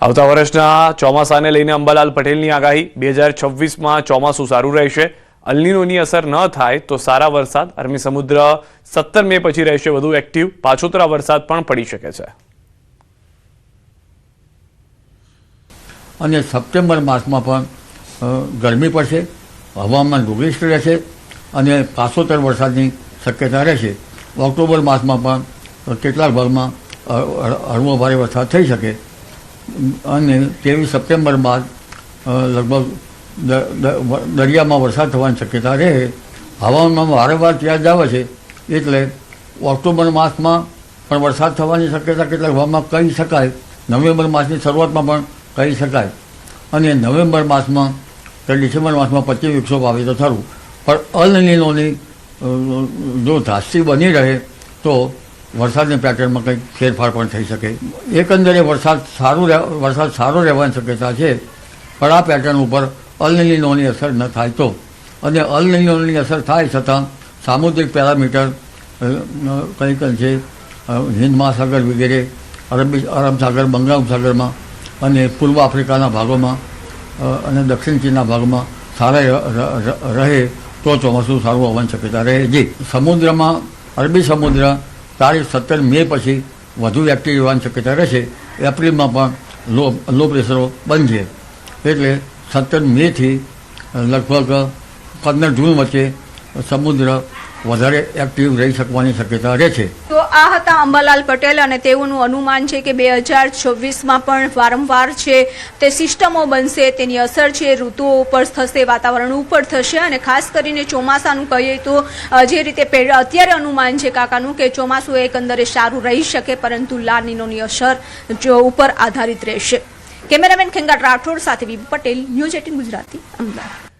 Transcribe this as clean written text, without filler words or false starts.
આવતા વર્ષના ચોમાસાને લઈને અંબાલાલ પટેલની આગાહી 2026માં ચોમાસું સારું રહેશે। અલ્નીનોની અસર ન થાય તો સારા વરસાદ। અરબી સમુદ્ર 17 મે પછી રહેશે વધુ એક્ટિવ। પાછોતરા વરસાદ પણ પડી શકે છે। અને સપ્ટેમ્બર માસમાં પણ ગરમી પડશે, હવામાન રૂગીષ્ઠ રહેશે અને પાછોતર વરસાદની શક્યતા રહેશે। ઓક્ટોબર માસમાં પણ કેટલાક ભાગમાં હળવો ભારે વરસાદ થઈ શકે અને 23 સપ્ટેમ્બર બાદ લગભગ દરિયામાં વરસાદ થવાની શક્યતા રહે। હવામાનમાં વારંવાર ચેન્જ આવે છે એટલે ઓક્ટોબર માસમાં પણ વરસાદ થવાની શક્યતા કેટલાક ભાગમાં કહી શકાય। નવેમ્બર માસની શરૂઆતમાં પણ કહી શકાય અને નવેમ્બર માસમાં કે ડિસેમ્બર માસમાં 25 વૃક્ષો વાવે તો ખરું, પણ અલ નીનોની જો ધાસ્તી બની રહે તો વરસાદની પેટર્નમાં કંઈક ફેરફાર પણ થઈ શકે। એકંદરે વરસાદ સારો રહેવાની શક્યતા છે, પણ આ પેટર્ન ઉપર અલ નીનોની અસર ન થાય તો, અને અલ નીનોની અસર થાય છતાં સામુદ્રિક પેરામીટર કંઈક છે હિન્દ મહાસાગર વગેરે, અરબ સાગર, બંગાળ સાગરમાં અને પૂર્વ આફ્રિકાના ભાગોમાં અને દક્ષિણ ચીનના ભાગમાં સારા રહે તો ચોમાસું સારું હોવાની શક્યતા રહે। જી, સમુદ્રમાં અરબી સમુદ્ર તારીખ 17 મે પછી વધુ એક્ટિવ રહેવાની શક્યતા રહેશે। એપ્રિલમાં પણ લો પ્રેશરો બનશે એટલે 17 મેથી લગભગ 15 જૂન વચ્ચે સમુદ્ર વધારે એક્ટિવ રહી શકવાની શક્યતા રહે છે। તો આ હતા અંબાલાલ પટેલ અને તેઓનું અનુમાન છે કે 2026માં પણ વારંવાર છે તે સિસ્ટમો બનશે, તેની અસર છે ઋતુઓ ઉપર થશે, વાતાવરણ ઉપર થશે અને ખાસ કરીને ચોમાસાનું કહીએ તો જે રીતે અત્યારે અનુમાન છે કાકાનું કે ચોમાસું એકંદરે સારું રહી શકે, પરંતુ લા નીનોની અસર ઉપર આધારિત રહેશે। કેમેરામેન ખેંગાટ રાઠોડ સાથે વી પટેલ, ન્યૂઝ 18 ગુજરાતી, અમદાવાદ।